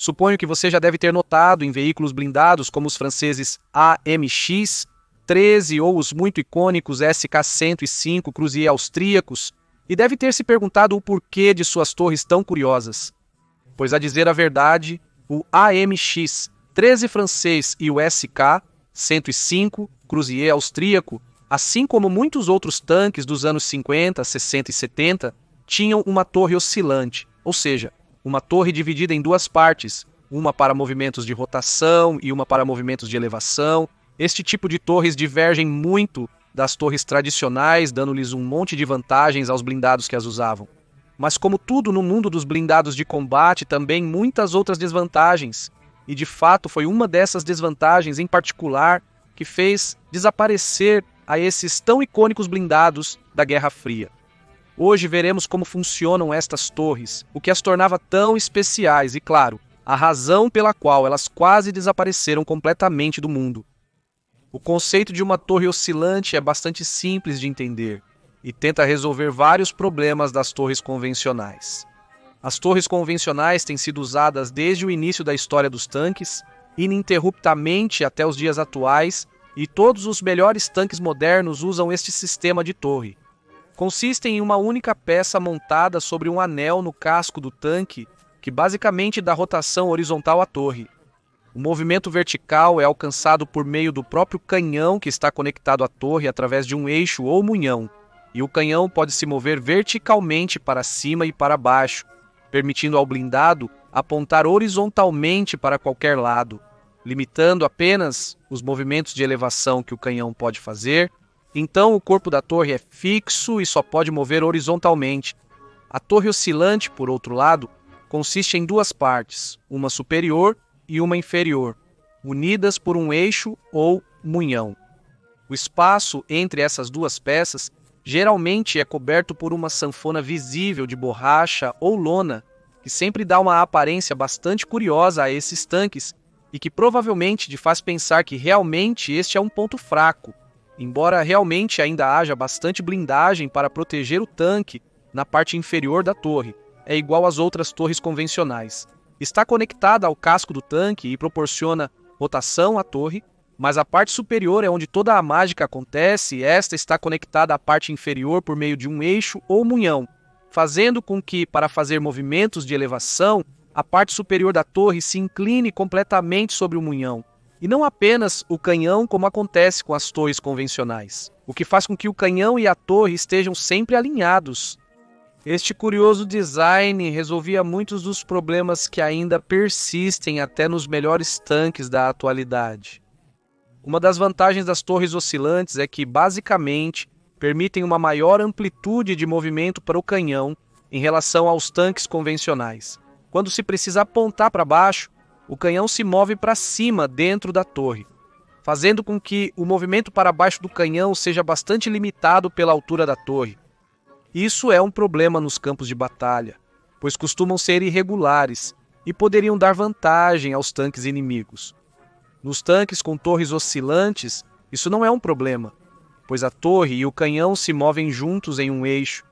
Suponho que você já deve ter notado em veículos blindados como os franceses AMX-13 ou os muito icônicos SK-105 Cruzier austríacos, e deve ter se perguntado o porquê de suas torres tão curiosas. Pois, a dizer a verdade, o AMX-13 francês e o SK-105 Cruzier austríaco, assim como muitos outros tanques dos anos 50, 60 e 70, tinham uma torre oscilante, ou seja, uma torre dividida em duas partes, uma para movimentos de rotação e uma para movimentos de elevação. Este tipo de torres divergem muito das torres tradicionais, dando-lhes um monte de vantagens aos blindados que as usavam. Mas como tudo no mundo dos blindados de combate, também muitas outras desvantagens. E de fato foi uma dessas desvantagens em particular que fez desaparecer a esses tão icônicos blindados da Guerra Fria. Hoje veremos como funcionam estas torres, o que as tornava tão especiais e, claro, a razão pela qual elas quase desapareceram completamente do mundo. O conceito de uma torre oscilante é bastante simples de entender e tenta resolver vários problemas das torres convencionais. As torres convencionais têm sido usadas desde o início da história dos tanques, ininterruptamente até os dias atuais, e todos os melhores tanques modernos usam este sistema de torre. Consistem em uma única peça montada sobre um anel no casco do tanque, que basicamente dá rotação horizontal à torre. O movimento vertical é alcançado por meio do próprio canhão que está conectado à torre através de um eixo ou munhão, e o canhão pode se mover verticalmente para cima e para baixo, permitindo ao blindado apontar horizontalmente para qualquer lado, limitando apenas os movimentos de elevação que o canhão pode fazer. Então o corpo da torre é fixo e só pode mover horizontalmente. A torre oscilante, por outro lado, consiste em duas partes, uma superior e uma inferior, unidas por um eixo ou munhão. O espaço entre essas duas peças geralmente é coberto por uma sanfona visível de borracha ou lona, que sempre dá uma aparência bastante curiosa a esses tanques e que provavelmente te faz pensar que realmente este é um ponto fraco, embora realmente ainda haja bastante blindagem para proteger o tanque na parte inferior da torre, é igual às outras torres convencionais. Está conectada ao casco do tanque e proporciona rotação à torre, mas a parte superior é onde toda a mágica acontece e esta está conectada à parte inferior por meio de um eixo ou munhão, fazendo com que, para fazer movimentos de elevação, a parte superior da torre se incline completamente sobre o munhão, e não apenas o canhão como acontece com as torres convencionais, o que faz com que o canhão e a torre estejam sempre alinhados. Este curioso design resolvia muitos dos problemas que ainda persistem até nos melhores tanques da atualidade. Uma das vantagens das torres oscilantes é que, basicamente, permitem uma maior amplitude de movimento para o canhão em relação aos tanques convencionais. Quando se precisa apontar para baixo, o canhão se move para cima dentro da torre, fazendo com que o movimento para baixo do canhão seja bastante limitado pela altura da torre. Isso é um problema nos campos de batalha, pois costumam ser irregulares e poderiam dar vantagem aos tanques inimigos. Nos tanques com torres oscilantes, isso não é um problema, pois a torre e o canhão se movem juntos em um eixo,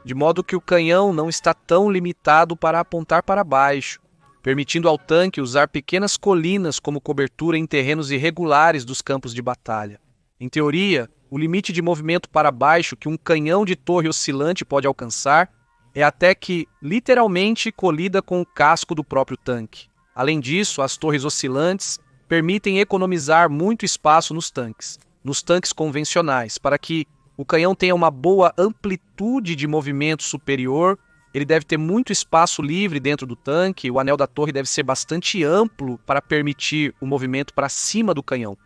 de modo que o canhão não está tão limitado para apontar para baixo, permitindo ao tanque usar pequenas colinas como cobertura em terrenos irregulares dos campos de batalha. Em teoria, o limite de movimento para baixo que um canhão de torre oscilante pode alcançar é até que, literalmente, colida com o casco do próprio tanque. Além disso, as torres oscilantes permitem economizar muito espaço nos tanques convencionais, para que o canhão tenha uma boa amplitude de movimento superior. Ele deve ter muito espaço livre dentro do tanque, o anel da torre deve ser bastante amplo para permitir o movimento para cima do canhão.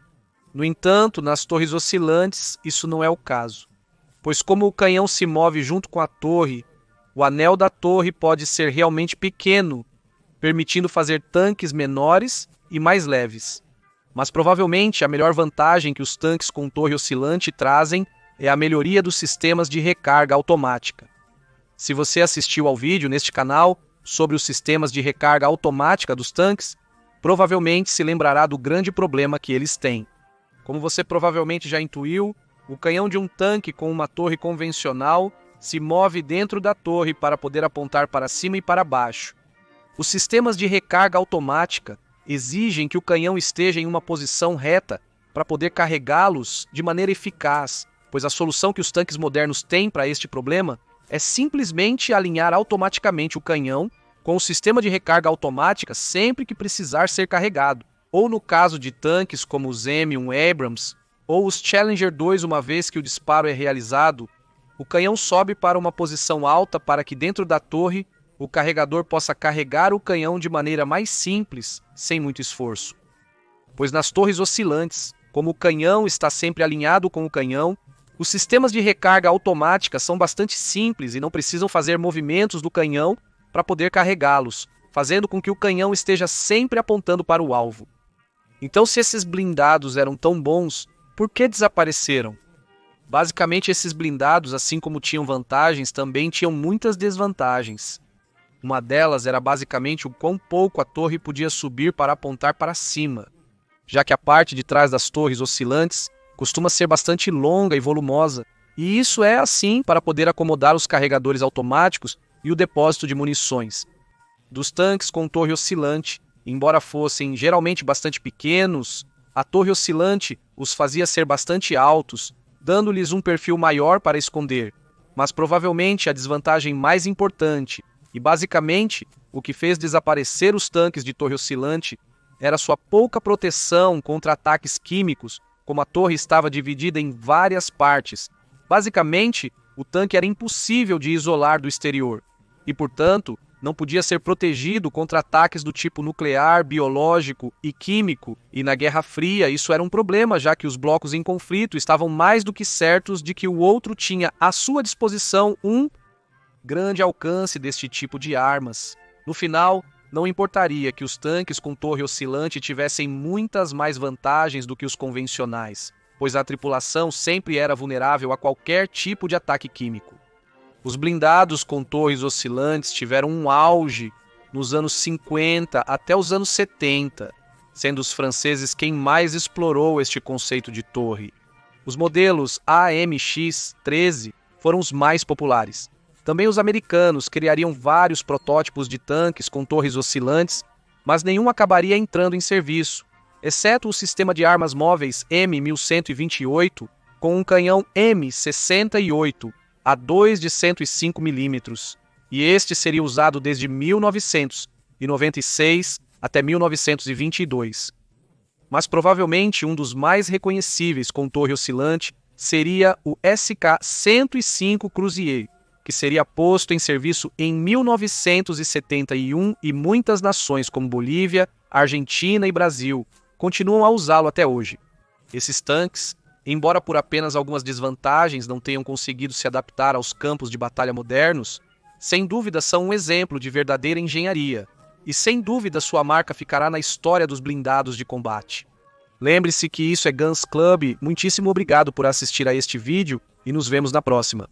No entanto, nas torres oscilantes, isso não é o caso, pois como o canhão se move junto com a torre, o anel da torre pode ser realmente pequeno, permitindo fazer tanques menores e mais leves. Mas provavelmente a melhor vantagem que os tanques com torre oscilante trazem é a melhoria dos sistemas de recarga automática. Se você assistiu ao vídeo neste canal sobre os sistemas de recarga automática dos tanques, provavelmente se lembrará do grande problema que eles têm. Como você provavelmente já intuiu, o canhão de um tanque com uma torre convencional se move dentro da torre para poder apontar para cima e para baixo. Os sistemas de recarga automática exigem que o canhão esteja em uma posição reta para poder carregá-los de maneira eficaz, pois a solução que os tanques modernos têm para este problema é simplesmente alinhar automaticamente o canhão com o sistema de recarga automática sempre que precisar ser carregado, ou no caso de tanques como os M1 Abrams ou os Challenger 2, uma vez que o disparo é realizado, o canhão sobe para uma posição alta para que dentro da torre o carregador possa carregar o canhão de maneira mais simples, sem muito esforço. Pois nas torres oscilantes, como o canhão está sempre alinhado com o canhão, os sistemas de recarga automática são bastante simples e não precisam fazer movimentos do canhão para poder carregá-los, fazendo com que o canhão esteja sempre apontando para o alvo. Então, se esses blindados eram tão bons, por que desapareceram? Basicamente, esses blindados, assim como tinham vantagens, também tinham muitas desvantagens. Uma delas era basicamente o quão pouco a torre podia subir para apontar para cima, já que a parte de trás das torres oscilantes costuma ser bastante longa e volumosa, e isso é assim para poder acomodar os carregadores automáticos e o depósito de munições. Dos tanques com torre oscilante, embora fossem geralmente bastante pequenos, a torre oscilante os fazia ser bastante altos, dando-lhes um perfil maior para esconder. Mas provavelmente a desvantagem mais importante, e basicamente o que fez desaparecer os tanques de torre oscilante, era sua pouca proteção contra ataques químicos, como a torre estava dividida em várias partes. Basicamente, o tanque era impossível de isolar do exterior, e portanto, não podia ser protegido contra ataques do tipo nuclear, biológico e químico, e na Guerra Fria isso era um problema, já que os blocos em conflito estavam mais do que certos de que o outro tinha à sua disposição um grande alcance deste tipo de armas. No final, não importaria que os tanques com torre oscilante tivessem muitas mais vantagens do que os convencionais, pois a tripulação sempre era vulnerável a qualquer tipo de ataque químico. Os blindados com torres oscilantes tiveram um auge nos anos 50 até os anos 70, sendo os franceses quem mais explorou este conceito de torre. Os modelos AMX-13 foram os mais populares. Também os americanos criariam vários protótipos de tanques com torres oscilantes, mas nenhum acabaria entrando em serviço, exceto o sistema de armas móveis M1128 com um canhão M68, a 2 de 105 mm, e este seria usado desde 1996 até 1922. Mas provavelmente um dos mais reconhecíveis com torre oscilante seria o SK-105 Cruzier, que seria posto em serviço em 1971 e muitas nações como Bolívia, Argentina e Brasil continuam a usá-lo até hoje. Esses tanques, embora por apenas algumas desvantagens não tenham conseguido se adaptar aos campos de batalha modernos, sem dúvida são um exemplo de verdadeira engenharia, e sem dúvida sua marca ficará na história dos blindados de combate. Lembre-se que isso é Guns Club, muitíssimo obrigado por assistir a este vídeo e nos vemos na próxima.